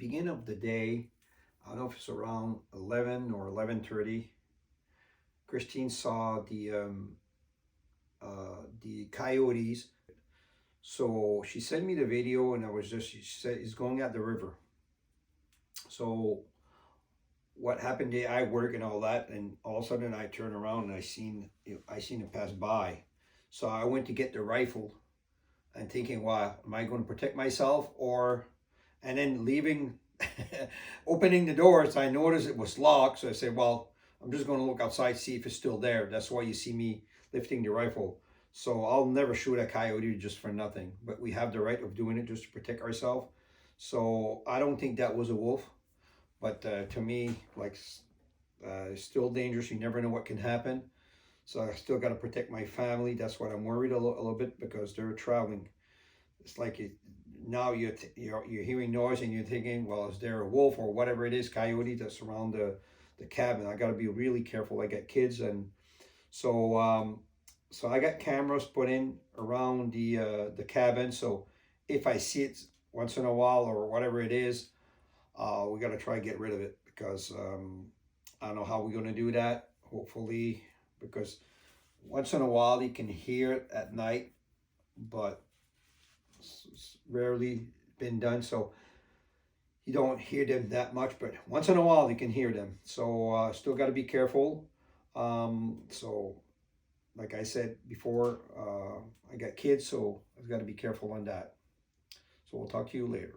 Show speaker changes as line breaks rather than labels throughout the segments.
beginning of the day, I don't know if it's around 11 or 11:30, Christine saw the coyotes. So she sent me the video, and she said it's going at the river. So what happened there, I work and all that, and all of a sudden I turn around and I seen it pass by. So I went to get the rifle and thinking, wow, am I going to protect myself? And then leaving, opening the doors, I noticed it was locked. So I said, well, I'm just going to look outside, see if it's still there. That's why you see me lifting the rifle. So I'll never shoot a coyote just for nothing, but we have the right of doing it just to protect ourselves. So I don't think that was a wolf, but to me, like, it's still dangerous. You never know what can happen. So I still got to protect my family. That's what I'm worried a little bit, because they're traveling. It's like now you're hearing noise and you're thinking, well, is there a wolf or whatever it is, coyote that's around the cabin? I got to be really careful. I got kids, and so so I got cameras put in around the cabin. So if I see it once in a while or whatever it is, we got to try to get rid of it, because I don't know how we're going to do that. Hopefully, because once in a while you can hear it at night, but it's rarely been done. So you don't hear them that much, but once in a while you can hear them. So still got to be careful. So like I said before, I got kids, so I've got to be careful on that. So we'll talk to you later.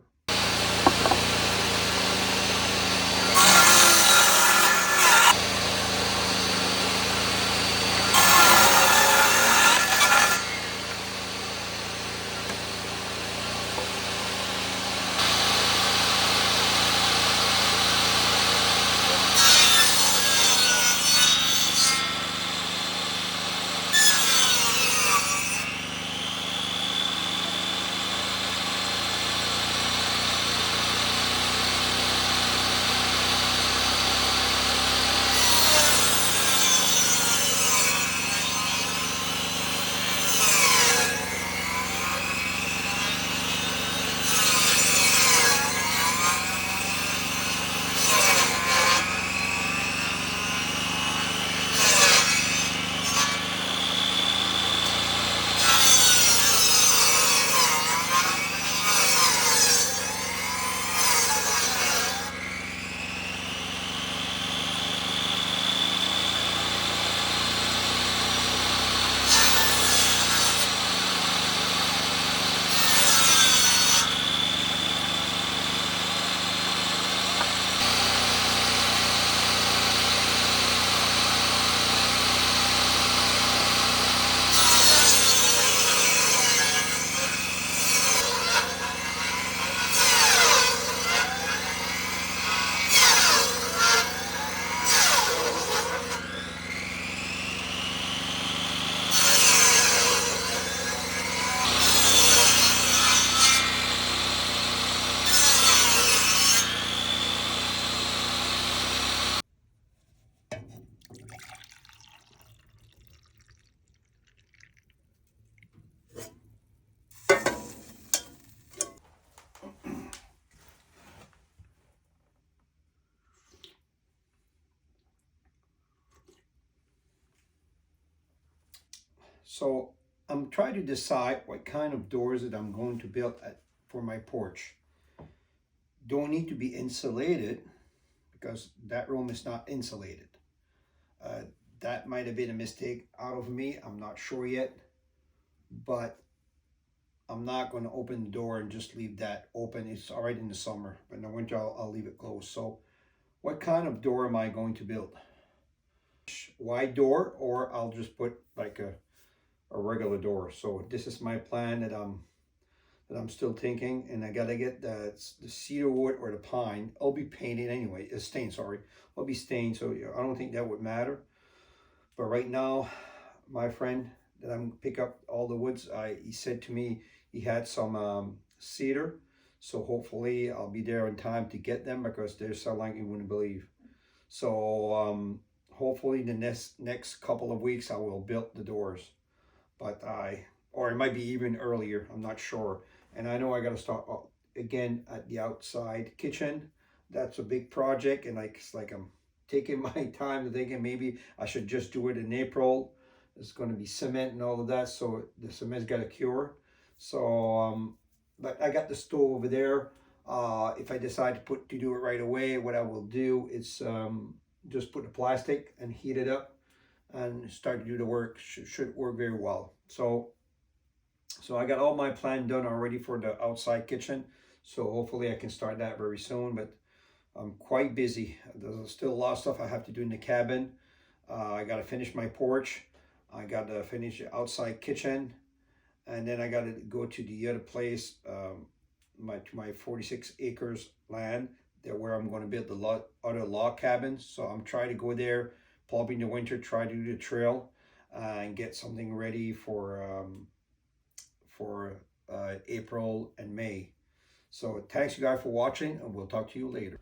So I'm trying to decide what kind of doors that I'm going to build for my porch. Don't need to be insulated, because that room is not insulated. Uh, that might have been a mistake out of me. I'm not sure yet, but I'm not going to open the door and just leave that open. It's all right in the summer, but in the winter I'll leave it closed. So what kind of door am I going to build? Wide door, or I'll just put like a regular door. So this is my plan that I'm still thinking, and I gotta get the cedar wood or the pine. I'll be painted anyway, stained, sorry. I'll be stained, so I don't think that would matter. But right now, my friend that I'm pick up all the woods, he said to me he had some cedar, so hopefully I'll be there in time to get them, because they're so like you wouldn't believe. So hopefully the next couple of weeks I will build the doors. But or it might be even earlier, I'm not sure. And I know I got to start again at the outside kitchen. That's a big project, and like it's like I'm taking my time, thinking maybe I should just do it in April. It's going to be cement and all of that, so the cement's got to cure. So, but I got the stove over there. If I decide to do it right away, what I will do is just put the plastic and heat it up and start to do the work. Should work very well. So I got all my plan done already for the outside kitchen. So hopefully I can start that very soon. But I'm quite busy. There's still a lot of stuff I have to do in the cabin. I got to finish my porch. I got to finish the outside kitchen, and then I got to go to the other place, my 46 acres land, there where I'm going to build the other log cabins. So I'm trying to go there, probably in the winter, try to do the trail and get something ready for April and May. So thanks you guys for watching, and we'll talk to you later.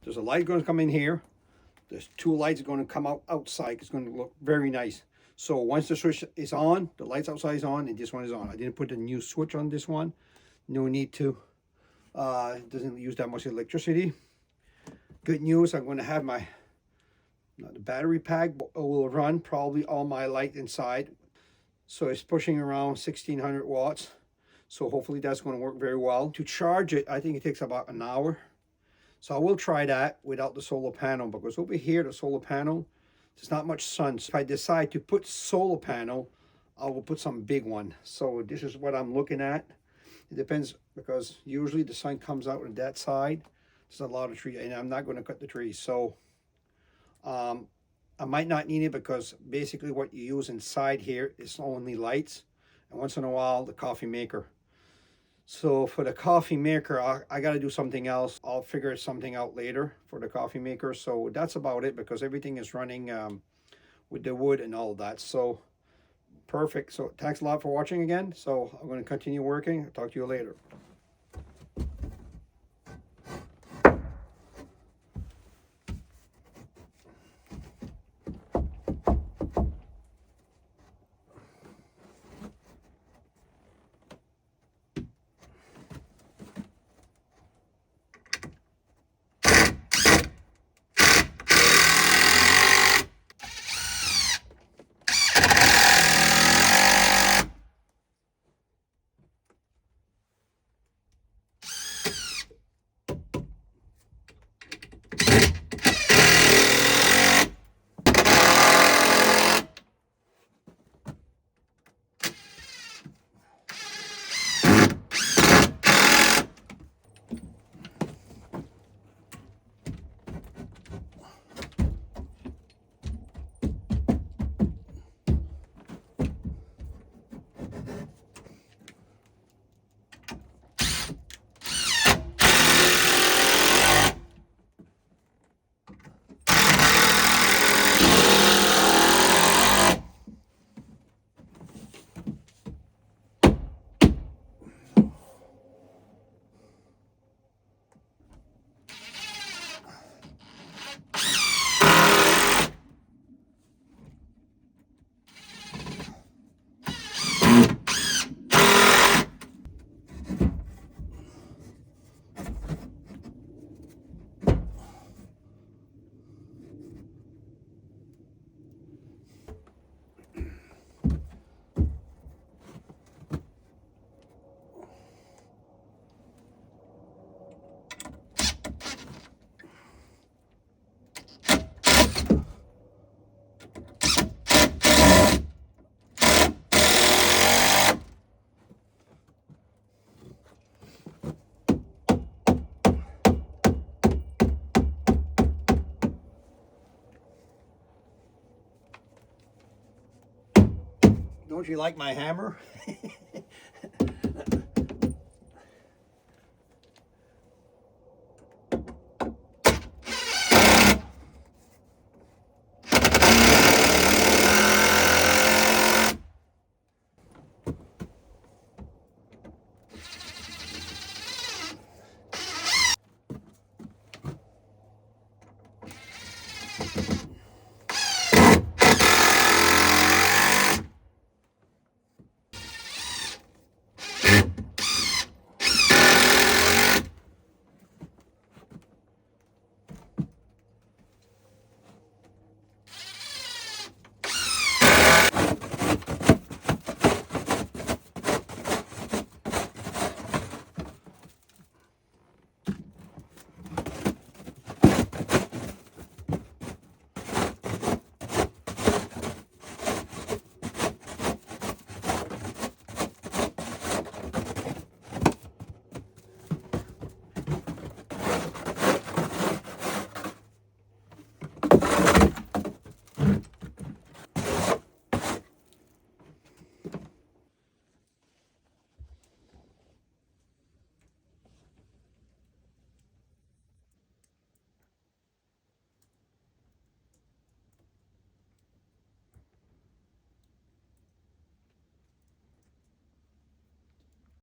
There's a light going to come in here. There's two lights going to come out outside. It's going to look very nice. So once the switch is on, the lights outside is on, and this one is on. I didn't put a new switch on this one. No need to. It doesn't use that much electricity. Good news, I'm going to have my the battery pack will run probably all my light inside. So it's pushing around 1600 watts. So hopefully that's going to work very well. To charge it, I think it takes about an hour. So I will try that without the solar panel, because over here, the solar panel, there's not much sun. So if I decide to put solar panel, I will put some big one. So this is what I'm looking at. It depends, because usually the sun comes out on that side. There's a lot of trees, and I'm not going to cut the trees. So I might not need it, because basically what you use inside here is only lights, and once in a while the coffee maker. So for the coffee maker, I got to do something else. I'll figure something out later for the coffee maker. So that's about it, because everything is running with the wood and all of that. So perfect. So thanks a lot for watching again. So I'm going to continue working. I'll talk to you later. Don't you like my hammer?